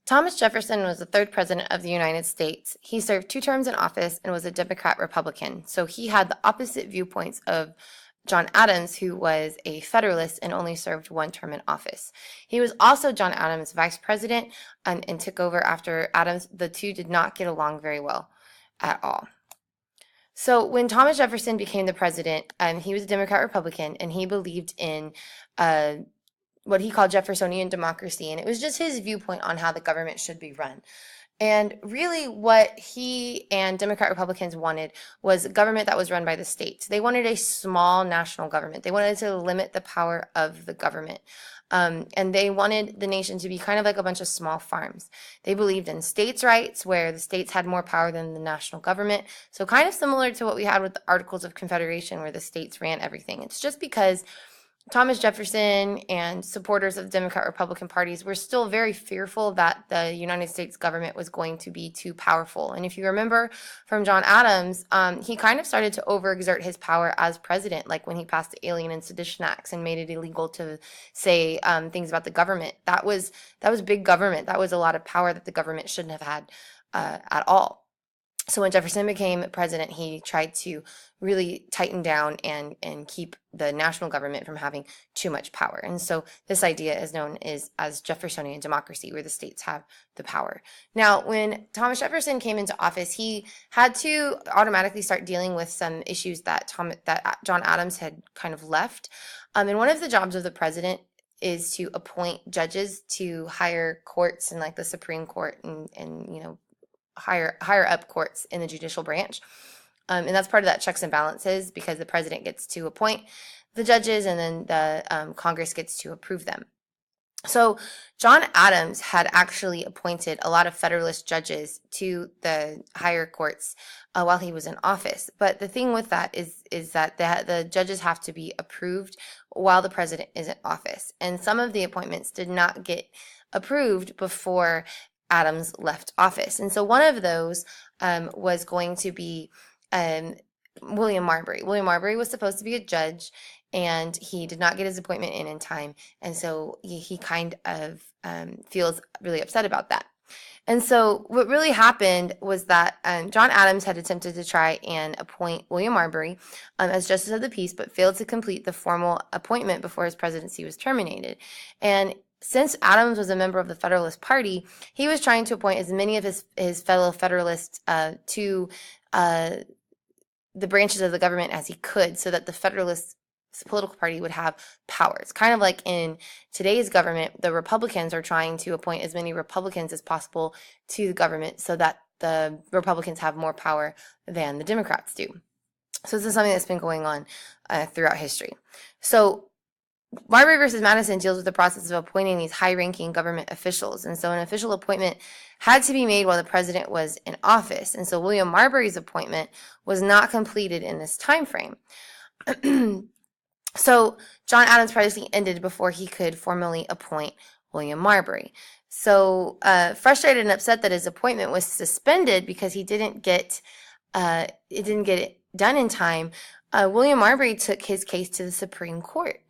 Thomas Jefferson was the third president of the United States. He served 2 terms in office and was a Democrat Republican. So he had the opposite viewpoints of John Adams, who was a Federalist and only served 1 term in office. He was also John Adams' vice president and took over after Adams. The two did not get along very well at all. So when Thomas Jefferson became the president, he was a Democrat Republican, and he believed in uh, what he called Jeffersonian democracy, and it was just his viewpoint on how the government should be run. And really, what he and Democrat Republicans wanted was a government that was run by the states. They wanted a small national government. They wanted to limit the power of the government. And they wanted the nation to be kind of like a bunch of small farms. They believed in states' rights, where the states had more power than the national government. So, kind of similar to what we had with the Articles of Confederation, where the states ran everything. It's just because Thomas Jefferson and supporters of the Democrat-Republican parties were still very fearful that the United States government was going to be too powerful. And if you remember from John Adams, he kind of started to overexert his power as president, like when he passed the Alien and Sedition Acts and made it illegal to say things about the government. That was big government. That was a lot of power that the government shouldn't have had at all. So when Jefferson became president, he tried to really tighten down and keep the national government from having too much power. And so this idea is known as Jeffersonian democracy, where the states have the power. Now, when Thomas Jefferson came into office, he had to automatically start dealing with some issues that John Adams had kind of left. And one of the jobs of the president is to appoint judges to higher courts and like the Supreme Court and higher up courts in the judicial branch. And that's part of that checks and balances, because the president gets to appoint the judges and then the Congress gets to approve them. So John Adams had actually appointed a lot of Federalist judges to the higher courts while he was in office. But the thing with that is that the judges have to be approved while the president is in office. And some of the appointments did not get approved before Adams left office. And so one of those was going to be William Marbury. William Marbury was supposed to be a judge, and he did not get his appointment in time. And so he kind of feels really upset about that. And so what really happened was that John Adams had attempted to try and appoint William Marbury as Justice of the Peace, but failed to complete the formal appointment before his presidency was terminated. And since Adams was a member of the Federalist Party, he was trying to appoint as many of his fellow Federalists to the branches of the government as he could, so that the Federalist political party would have power. It's kind of like in today's government, the Republicans are trying to appoint as many Republicans as possible to the government so that the Republicans have more power than the Democrats do. So this is something that's been going on throughout history. So Marbury versus Madison deals with the process of appointing these high-ranking government officials. And so an official appointment had to be made while the president was in office. And so William Marbury's appointment was not completed in this time frame. So John Adams' presidency ended before he could formally appoint William Marbury. So frustrated and upset that his appointment was suspended because he didn't get it done in time, William Marbury took his case to the Supreme Court.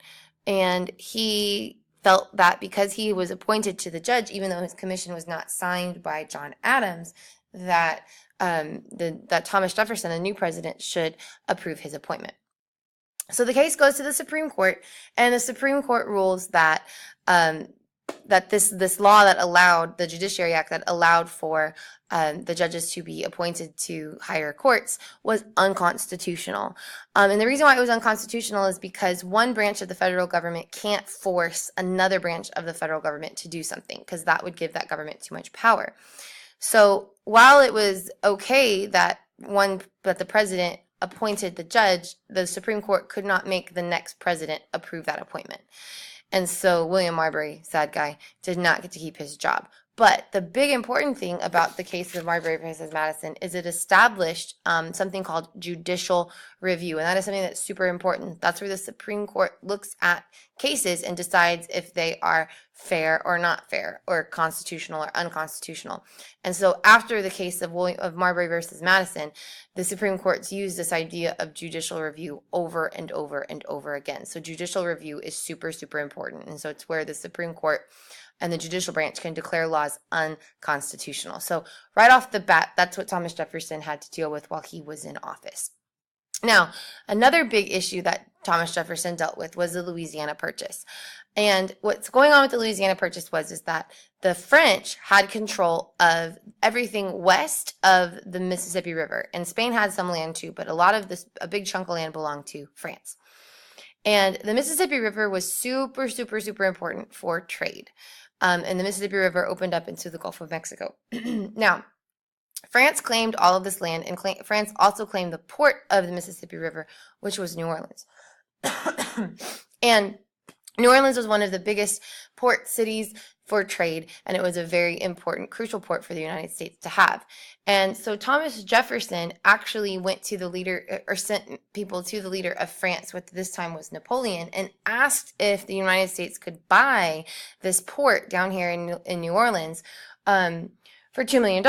And he felt that because he was appointed to the judge, even though his commission was not signed by John Adams, that that Thomas Jefferson, the new president, should approve his appointment. So the case goes to the Supreme Court, and the Supreme Court rules that that this law that allowed, the Judiciary Act that allowed for the judges to be appointed to higher courts, was unconstitutional. And the reason why it was unconstitutional is because one branch of the federal government can't force another branch of the federal government to do something, because that would give that government too much power. So while it was okay that the president appointed the judge, the Supreme Court could not make the next president approve that appointment. And so William Marbury, sad guy, did not get to keep his job. But the big important thing about the case of Marbury versus Madison is it established something called judicial review. And that is something that's super important. That's where the Supreme Court looks at cases and decides if they are fair or not fair, or constitutional or unconstitutional. And so after the case of Marbury versus Madison, the Supreme Court's used this idea of judicial review over and over and over again. So judicial review is super, super important. And so it's where the Supreme Court and the judicial branch can declare laws unconstitutional. So right off the bat, that's what Thomas Jefferson had to deal with while he was in office. Now, another big issue that Thomas Jefferson dealt with was the Louisiana Purchase. And what's going on with the Louisiana Purchase is that the French had control of everything west of the Mississippi River. And Spain had some land too, but a big chunk of land belonged to France. And the Mississippi River was super, super, super important for trade. And the Mississippi River opened up into the Gulf of Mexico. Now, France claimed all of this land, and France also claimed the port of the Mississippi River, which was New Orleans. And New Orleans was one of the biggest port cities for trade, and it was a very important, crucial port for the United States to have. And so Thomas Jefferson actually went to the leader, or sent people to the leader of France, which this time was Napoleon, and asked if the United States could buy this port down here in New Orleans for $2 million.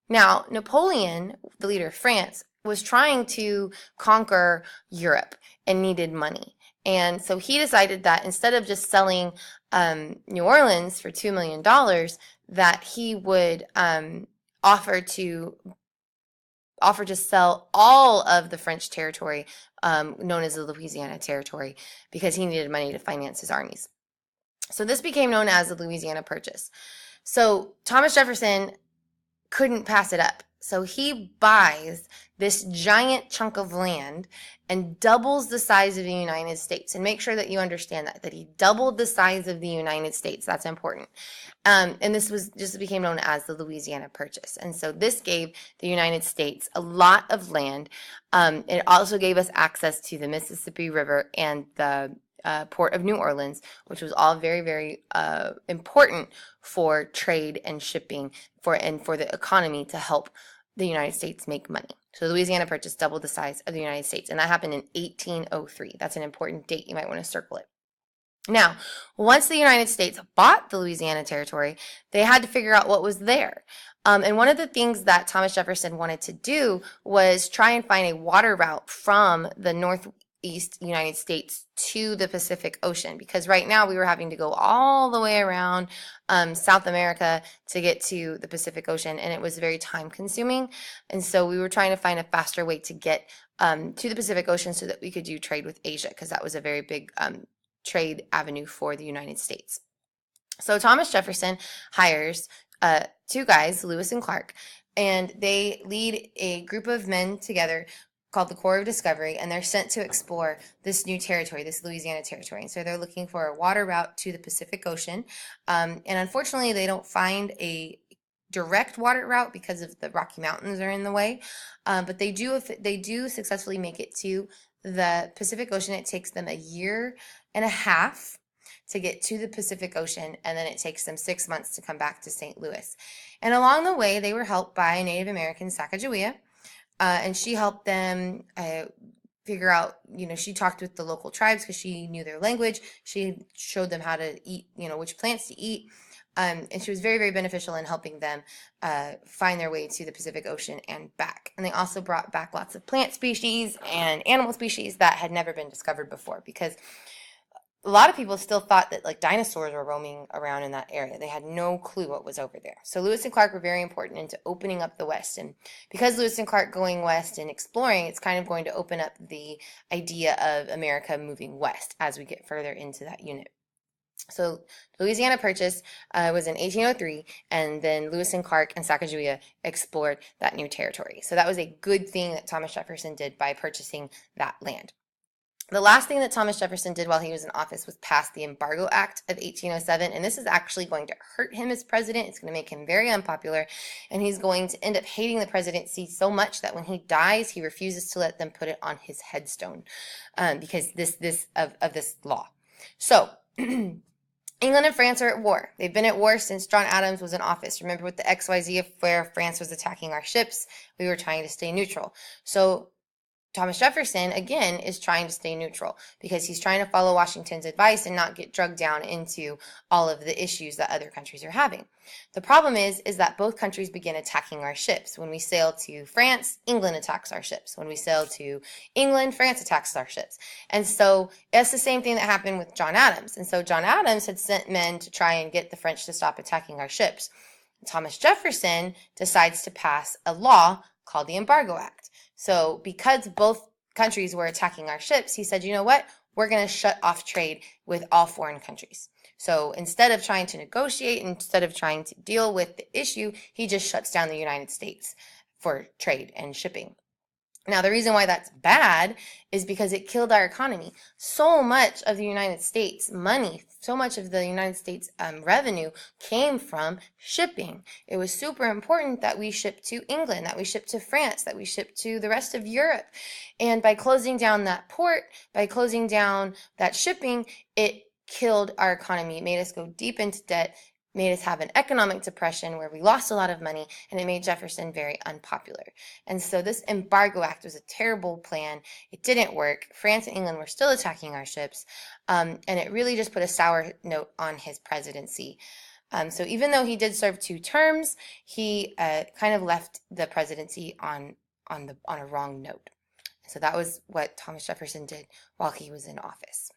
Now, Napoleon, the leader of France, was trying to conquer Europe and needed money. And so he decided that instead of just selling New Orleans for $2 million, that he would offer to sell all of the French territory, known as the Louisiana Territory, because he needed money to finance his armies. So this became known as the Louisiana Purchase. So Thomas Jefferson couldn't pass it up. So he buys this giant chunk of land and doubles the size of the United States. And make sure that you understand that he doubled the size of the United States. That's important. And this just became known as the Louisiana Purchase. And so this gave the United States a lot of land. It also gave us access to the Mississippi River and the port of New Orleans, which was all very, very important for trade and shipping for the economy to help the United States make money. So the Louisiana Purchase doubled the size of the United States, and that happened in 1803. That's an important date. You might want to circle it. Now, once the United States bought the Louisiana Territory, they had to figure out what was there. And one of the things that Thomas Jefferson wanted to do was try and find a water route from the northeast United States to the Pacific Ocean, because right now we were having to go all the way around South America to get to the Pacific Ocean, and it was very time consuming. And so we were trying to find a faster way to get to the Pacific Ocean so that we could do trade with Asia, because that was a very big trade avenue for the United States. So Thomas Jefferson hires two guys, Lewis and Clark, and they lead a group of men together called the Corps of Discovery, and they're sent to explore this new territory, this Louisiana Territory. And so they're looking for a water route to the Pacific Ocean. And unfortunately, they don't find a direct water route because of the Rocky Mountains are in the way. But they do successfully make it to the Pacific Ocean. It takes them 1.5 years to get to the Pacific Ocean, and then it takes them 6 months to come back to St. Louis. And along the way, they were helped by a Native American, Sacagawea, and she helped them figure out, she talked with the local tribes because she knew their language. She showed them how to eat, which plants to eat. And she was very, very beneficial in helping them find their way to the Pacific Ocean and back. And they also brought back lots of plant species and animal species that had never been discovered before, because a lot of people still thought that dinosaurs were roaming around in that area. They had no clue what was over there. So Lewis and Clark were very important into opening up the West. And because Lewis and Clark going west and exploring, it's kind of going to open up the idea of America moving west as we get further into that unit. So the Louisiana Purchase was in 1803, and then Lewis and Clark and Sacagawea explored that new territory. So that was a good thing that Thomas Jefferson did by purchasing that land. The last thing that Thomas Jefferson did while he was in office was pass the Embargo Act of 1807, and this is actually going to hurt him as president. It's going to make him very unpopular, and he's going to end up hating the presidency so much that when he dies, he refuses to let them put it on his headstone because of this law. So England and France are at war. They've been at war since John Adams was in office. Remember with the XYZ affair, France was attacking our ships. We were trying to stay neutral. So Thomas Jefferson, again, is trying to stay neutral because he's trying to follow Washington's advice and not get drugged down into all of the issues that other countries are having. The problem is that both countries begin attacking our ships. When we sail to France, England attacks our ships. When we sail to England, France attacks our ships. And so it's the same thing that happened with John Adams. And so John Adams had sent men to try and get the French to stop attacking our ships. Thomas Jefferson decides to pass a law called the Embargo Act. So because both countries were attacking our ships, he said, you know what? We're going to shut off trade with all foreign countries. So instead of trying to negotiate, instead of trying to deal with the issue, he just shuts down the United States for trade and shipping. Now, the reason why that's bad is because it killed our economy. So much of the United States money, so much of the United States revenue came from shipping. It was super important that we ship to England, that we ship to France, that we ship to the rest of Europe. And by closing down that port, by closing down that shipping, it killed our economy. It made us go deep into debt, made us have an economic depression where we lost a lot of money, and it made Jefferson very unpopular. And so this Embargo Act was a terrible plan. It didn't work. France and England were still attacking our ships, and it really just put a sour note on his presidency. So even though he did serve 2 terms, he kind of left the presidency on a wrong note. So that was what Thomas Jefferson did while he was in office.